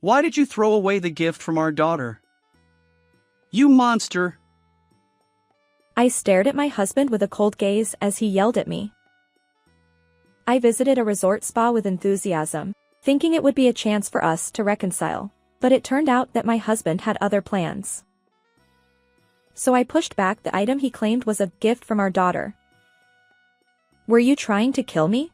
Why did you throw away the gift from our daughter? You monster! I stared at my husband with a cold gaze as he yelled at me. I visited a resort spa with enthusiasm, thinking it would be a chance for us to reconcile, but it turned out that my husband had other plans. So I pushed back the item he claimed was a gift from our daughter. Were you trying to kill me?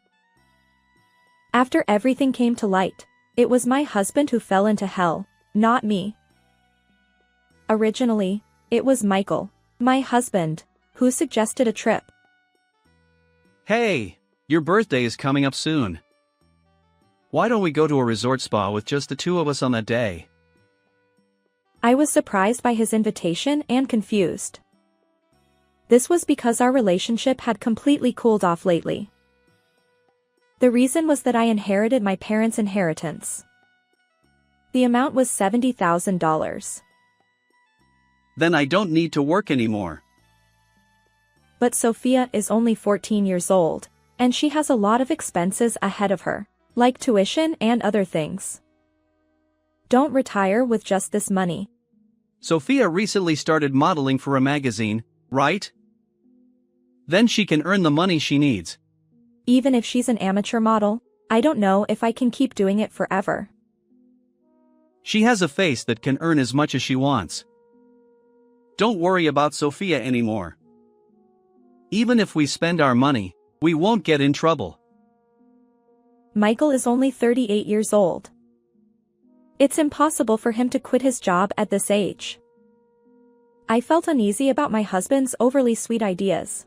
After everything came to light, it was my husband who fell into hell, not me. Originally, it was Michael, my husband, who suggested a trip. Hey, your birthday is coming up soon. Why don't we go to a resort spa with just the two of us on that day? I was surprised by his invitation and confused. This was because our relationship had completely cooled off lately. The reason was that I inherited my parents' inheritance. The amount was $70,000. Then I don't need to work anymore. But Sophia is only 14 years old, and she has a lot of expenses ahead of her, like tuition and other things. Don't retire with just this money. Sophia recently started modeling for a magazine, right? Then she can earn the money she needs. Even if she's an amateur model, I don't know if I can keep doing it forever. She has a face that can earn as much as she wants. Don't worry about Sophia anymore. Even if we spend our money, we won't get in trouble. Michael is only 38 years old. It's impossible for him to quit his job at this age. I felt uneasy about my husband's overly sweet ideas.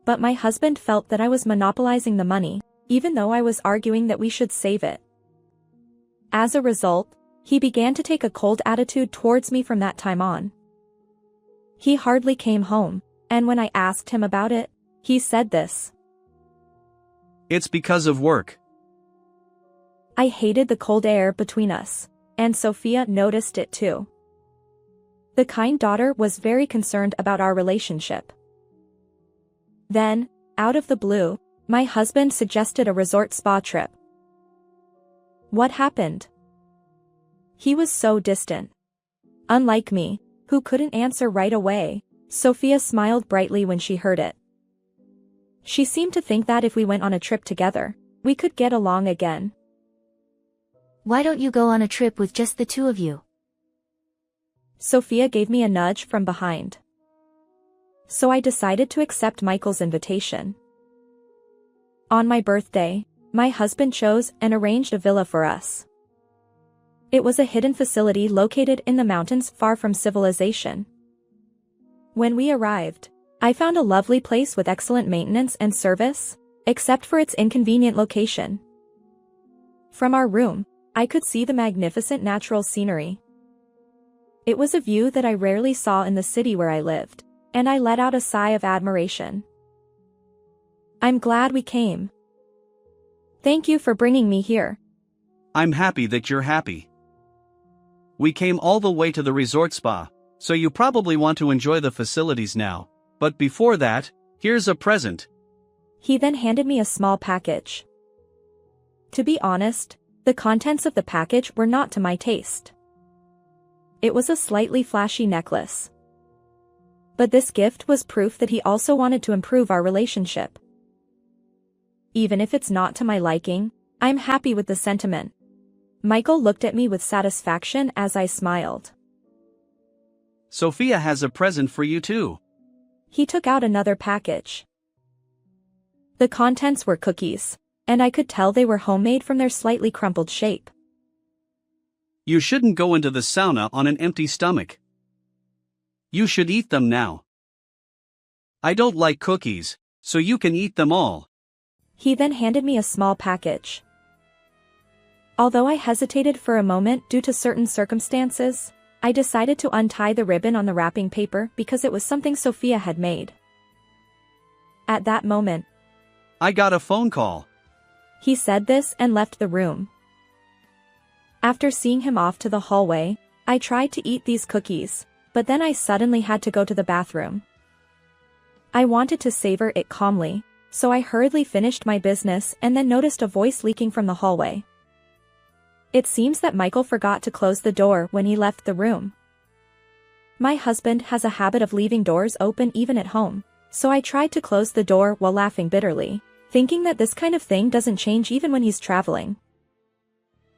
But my husband felt that I was monopolizing the money, even though I was arguing that we should save it. As a result, he began to take a cold attitude towards me from that time on. He hardly came home, and when I asked him about it, he said this. It's because of work. I hated the cold air between us, and Sophia noticed it too. The kind daughter was very concerned about our relationship. Then, out of the blue, my husband suggested a resort spa trip. What happened? He was so distant. Unlike me, who couldn't answer right away, Sophia smiled brightly when she heard it. She seemed to think that if we went on a trip together, we could get along again. Why don't you go on a trip with just the two of you? Sophia gave me a nudge from behind. So I decided to accept Michael's invitation. On my birthday, my husband chose and arranged a villa for us. It was a hidden facility located in the mountains far from civilization. When we arrived, I found a lovely place with excellent maintenance and service, except for its inconvenient location. From our room, I could see the magnificent natural scenery. It was a view that I rarely saw in the city where I lived, and I let out a sigh of admiration. I'm glad we came. Thank you for bringing me here. I'm happy that you're happy. We came all the way to the resort spa, so you probably want to enjoy the facilities now, but before that, here's a present. He then handed me a small package. To be honest, the contents of the package were not to my taste. It was a slightly flashy necklace. But this gift was proof that he also wanted to improve our relationship. Even if it's not to my liking, I'm happy with the sentiment. Michael looked at me with satisfaction as I smiled. Sophia has a present for you too. He took out another package. The contents were cookies, and I could tell they were homemade from their slightly crumpled shape. You shouldn't go into the sauna on an empty stomach. You should eat them now. I don't like cookies, so you can eat them all. He then handed me a small package. Although I hesitated for a moment due to certain circumstances, I decided to untie the ribbon on the wrapping paper because it was something Sophia had made. At that moment, I got a phone call. He said this and left the room. After seeing him off to the hallway, I tried to eat these cookies, but then I suddenly had to go to the bathroom. I wanted to savor it calmly, so I hurriedly finished my business and then noticed a voice leaking from the hallway. It seems that Michael forgot to close the door when he left the room. My husband has a habit of leaving doors open even at home, so I tried to close the door while laughing bitterly, thinking that this kind of thing doesn't change even when he's traveling.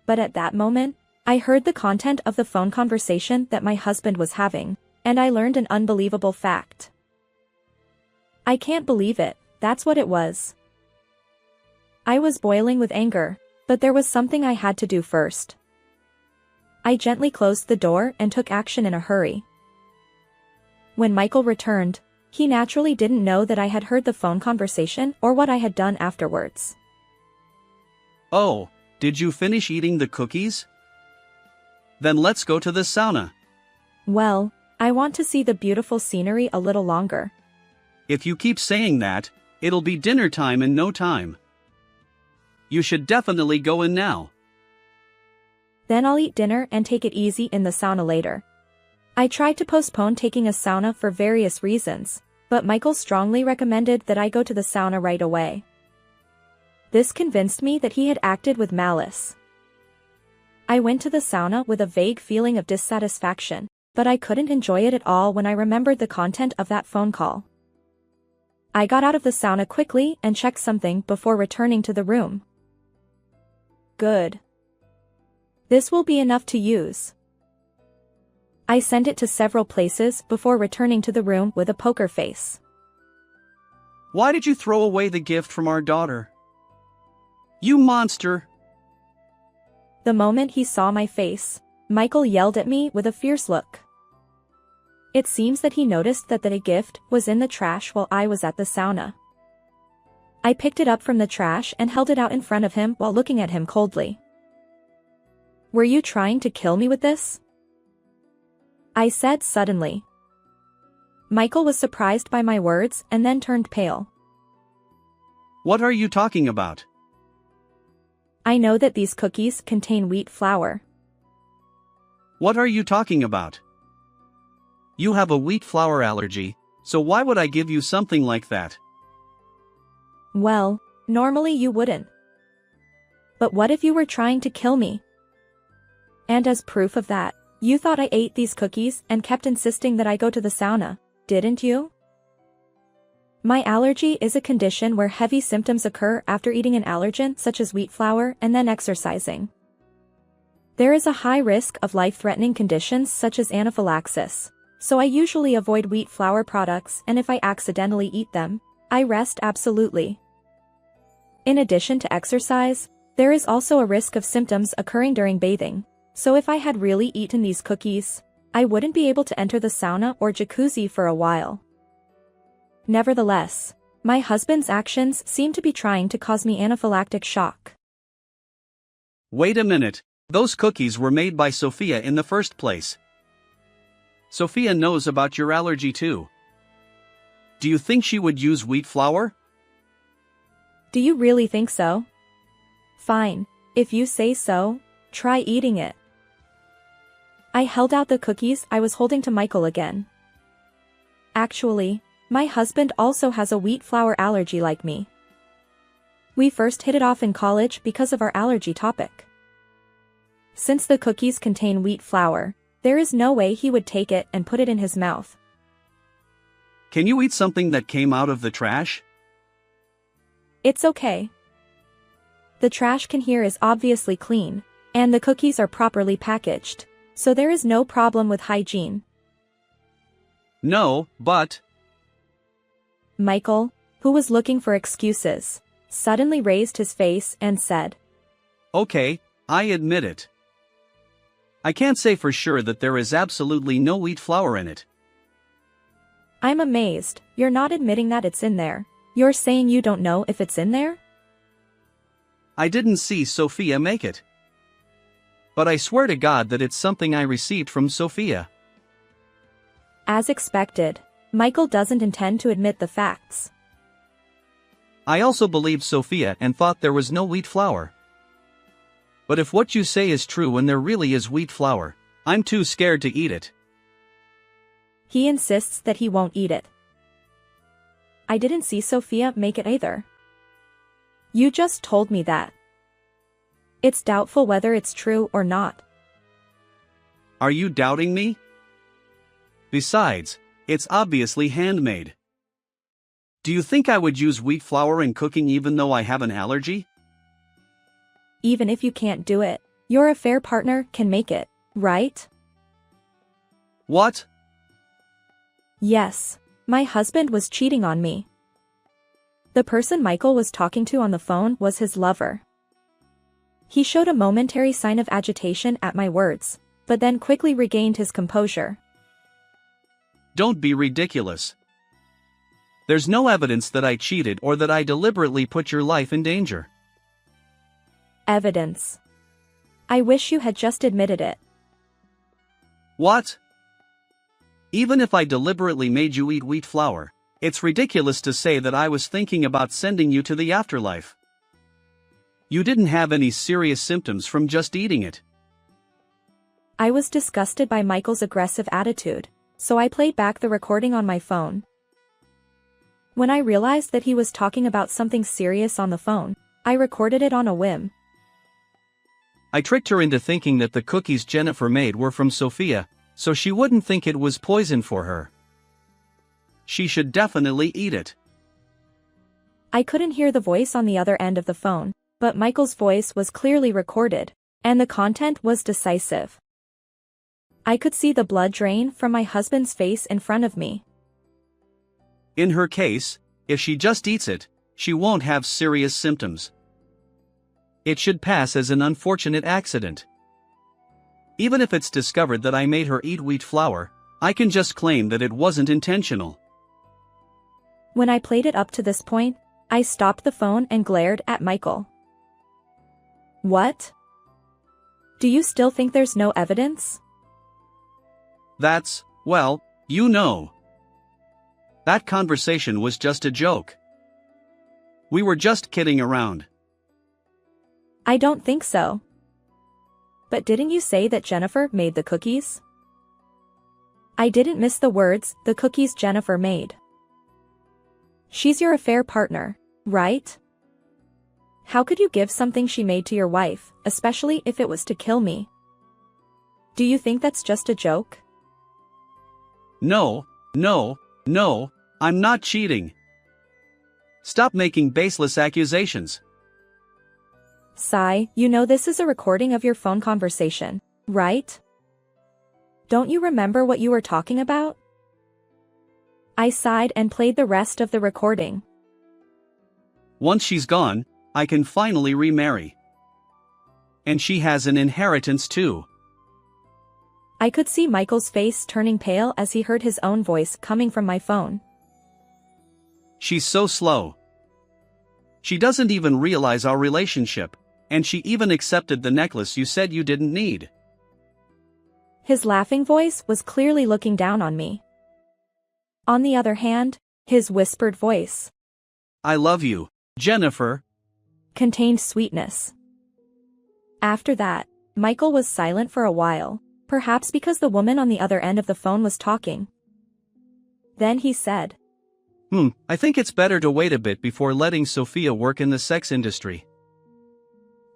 But at that moment, I heard the content of the phone conversation that my husband was having, and I learned an unbelievable fact. I can't believe it, that's what it was. I was boiling with anger, but there was something I had to do first. I gently closed the door and took action in a hurry. When Michael returned, he naturally didn't know that I had heard the phone conversation or what I had done afterwards. Oh, did you finish eating the cookies? Then let's go to the sauna. Well, I want to see the beautiful scenery a little longer. If you keep saying that, it'll be dinner time in no time. You should definitely go in now. Then I'll eat dinner and take it easy in the sauna later. I tried to postpone taking a sauna for various reasons, but Michael strongly recommended that I go to the sauna right away. This convinced me that he had acted with malice. I went to the sauna with a vague feeling of dissatisfaction, but I couldn't enjoy it at all when I remembered the content of that phone call. I got out of the sauna quickly and checked something before returning to the room. Good. This will be enough to use. I sent it to several places before returning to the room with a poker face. Why did you throw away the gift from our daughter? You monster! The moment he saw my face, Michael yelled at me with a fierce look. It seems that he noticed that the gift was in the trash while I was at the sauna. I picked it up from the trash and held it out in front of him while looking at him coldly. Were you trying to kill me with this? I said suddenly. Michael was surprised by my words and then turned pale. What are you talking about? I know that these cookies contain wheat flour. What are you talking about? You have a wheat flour allergy, so why would I give you something like that? Well, normally you wouldn't. But what if you were trying to kill me? And as proof of that, you thought I ate these cookies and kept insisting that I go to the sauna, didn't you? My allergy is a condition where heavy symptoms occur after eating an allergen such as wheat flour and then exercising. There is a high risk of life-threatening conditions such as anaphylaxis, so I usually avoid wheat flour products, and if I accidentally eat them, I rest absolutely. In addition to exercise, there is also a risk of symptoms occurring during bathing, so if I had really eaten these cookies, I wouldn't be able to enter the sauna or jacuzzi for a while. Nevertheless, my husband's actions seem to be trying to cause me anaphylactic shock. Wait a minute, those cookies were made by Sophia in the first place. Sophia knows about your allergy too. Do you think she would use wheat flour? Do you really think so? Fine, if you say so, try eating it. I held out the cookies I was holding to Michael again. Actually, my husband also has a wheat flour allergy like me. We first hit it off in college because of our allergy topic. Since the cookies contain wheat flour, there is no way he would take it and put it in his mouth. Can you eat something that came out of the trash? It's okay. The trash can here is obviously clean, and the cookies are properly packaged, so there is no problem with hygiene. No, but... Michael, who was looking for excuses, suddenly raised his face and said, Okay, I admit it. I can't say for sure that there is absolutely no wheat flour in it. I'm amazed, you're not admitting that it's in there. You're saying you don't know if it's in there? I didn't see Sophia make it. But I swear to God that it's something I received from Sophia. As expected, Michael doesn't intend to admit the facts. I also believed Sophia and thought there was no wheat flour. But if what you say is true and there really is wheat flour, I'm too scared to eat it. He insists that he won't eat it. I didn't see Sophia make it either. You just told me that. It's doubtful whether it's true or not. Are you doubting me? Besides, it's obviously handmade. Do you think I would use wheat flour in cooking even though I have an allergy? Even if you can't do it, your affair partner can make it, right? What? Yes, my husband was cheating on me. The person Michael was talking to on the phone was his lover. He showed a momentary sign of agitation at my words, but then quickly regained his composure. Don't be ridiculous. There's no evidence that I cheated or that I deliberately put your life in danger. Evidence. I wish you had just admitted it. What? Even if I deliberately made you eat wheat flour, it's ridiculous to say that I was thinking about sending you to the afterlife. You didn't have any serious symptoms from just eating it. I was disgusted by Michael's aggressive attitude, so I played back the recording on my phone. When I realized that he was talking about something serious on the phone, I recorded it on a whim. I tricked her into thinking that the cookies Jennifer made were from Sophia, so she wouldn't think it was poison for her. She should definitely eat it. I couldn't hear the voice on the other end of the phone, but Michael's voice was clearly recorded, and the content was decisive. I could see the blood drain from my husband's face in front of me. In her case, if she just eats it, she won't have serious symptoms. It should pass as an unfortunate accident. Even if it's discovered that I made her eat wheat flour, I can just claim that it wasn't intentional. When I played it up to this point, I stopped the phone and glared at Michael. What? Do you still think there's no evidence? That's, well, you know. That conversation was just a joke. We were just kidding around. I don't think so. But didn't you say that Jennifer made the cookies? I didn't miss the words, the cookies Jennifer made. She's your affair partner, right? How could you give something she made to your wife, especially if it was to kill me? Do you think that's just a joke? No, I'm not cheating. Stop making baseless accusations. Sigh, you know this is a recording of your phone conversation, right? Don't you remember what you were talking about? I sighed and played the rest of the recording. Once she's gone, I can finally remarry. And she has an inheritance too. I could see Michael's face turning pale as he heard his own voice coming from my phone. She's so slow. She doesn't even realize our relationship, and she even accepted the necklace you said you didn't need. His laughing voice was clearly looking down on me. On the other hand, his whispered voice, I love you, Jennifer, contained sweetness. After that, Michael was silent for a while, perhaps because the woman on the other end of the phone was talking. Then he said, I think it's better to wait a bit before letting Sophia work in the sex industry.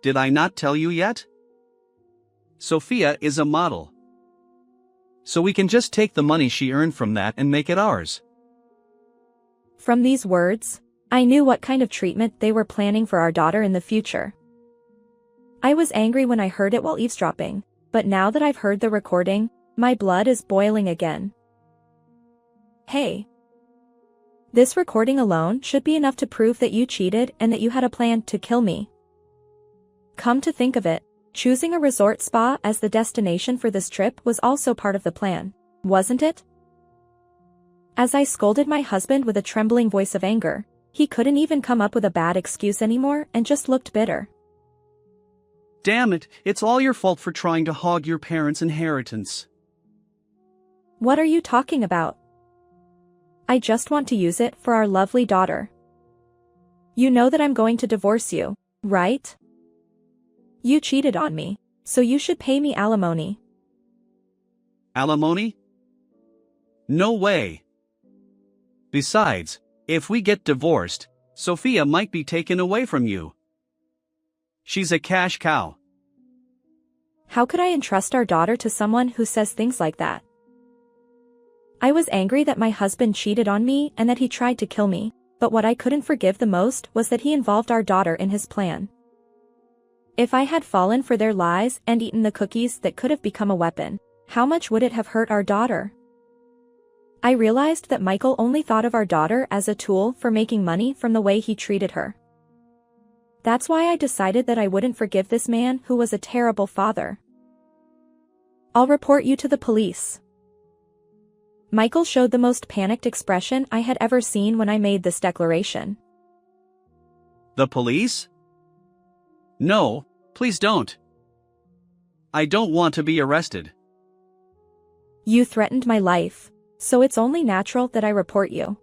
Did I not tell you yet? Sophia is a model. So we can just take the money she earned from that and make it ours. From these words, I knew what kind of treatment they were planning for our daughter in the future. I was angry when I heard it while eavesdropping, but now that I've heard the recording, my blood is boiling again. Hey. This recording alone should be enough to prove that you cheated and that you had a plan to kill me. Come to think of it, choosing a resort spa as the destination for this trip was also part of the plan, wasn't it? As I scolded my husband with a trembling voice of anger, he couldn't even come up with a bad excuse anymore and just looked bitter. Damn it, it's all your fault for trying to hog your parents' inheritance. What are you talking about? I just want to use it for our lovely daughter. You know that I'm going to divorce you, right? You cheated on me, so you should pay me alimony. Alimony? No way. Besides, if we get divorced, Sophia might be taken away from you. She's a cash cow. How could I entrust our daughter to someone who says things like that? I was angry that my husband cheated on me and that he tried to kill me, but what I couldn't forgive the most was that he involved our daughter in his plan. If I had fallen for their lies and eaten the cookies that could have become a weapon, how much would it have hurt our daughter? I realized that Michael only thought of our daughter as a tool for making money from the way he treated her. That's why I decided that I wouldn't forgive this man who was a terrible father. I'll report you to the police. Michael showed the most panicked expression I had ever seen when I made this declaration. The police? No, please don't. I don't want to be arrested. You threatened my life, so it's only natural that I report you.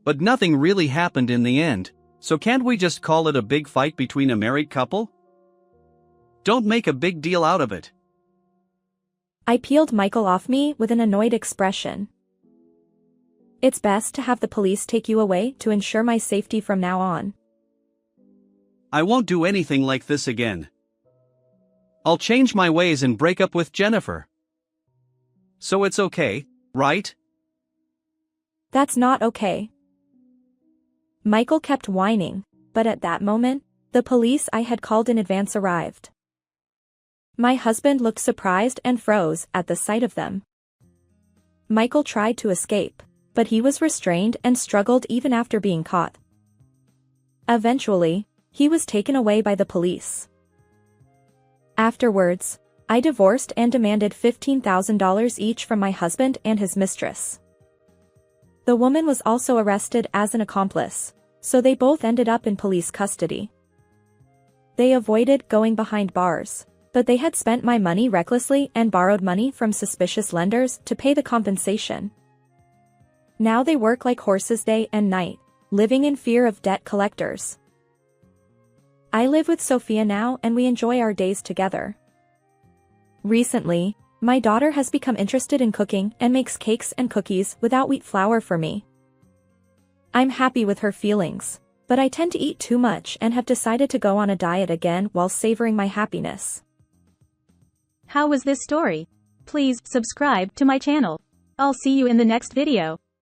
But nothing really happened in the end, so can't we just call it a big fight between a married couple? Don't make a big deal out of it. I peeled Michael off me with an annoyed expression. It's best to have the police take you away to ensure my safety from now on. I won't do anything like this again. I'll change my ways and break up with Jennifer. So it's okay, right? That's not okay. Michael kept whining, but at that moment, the police I had called in advance arrived. My husband looked surprised and froze at the sight of them. Michael tried to escape, but he was restrained and struggled even after being caught. Eventually, he was taken away by the police. Afterwards, I divorced and demanded $15,000 each from my husband and his mistress. The woman was also arrested as an accomplice, so they both ended up in police custody. They avoided going behind bars, but they had spent my money recklessly and borrowed money from suspicious lenders to pay the compensation. Now they work like horses day and night, living in fear of debt collectors. I live with Sophia now and we enjoy our days together. Recently, my daughter has become interested in cooking and makes cakes and cookies without wheat flour for me. I'm happy with her feelings, but I tend to eat too much and have decided to go on a diet again while savoring my happiness. How was this story? Please subscribe to my channel. I'll see you in the next video.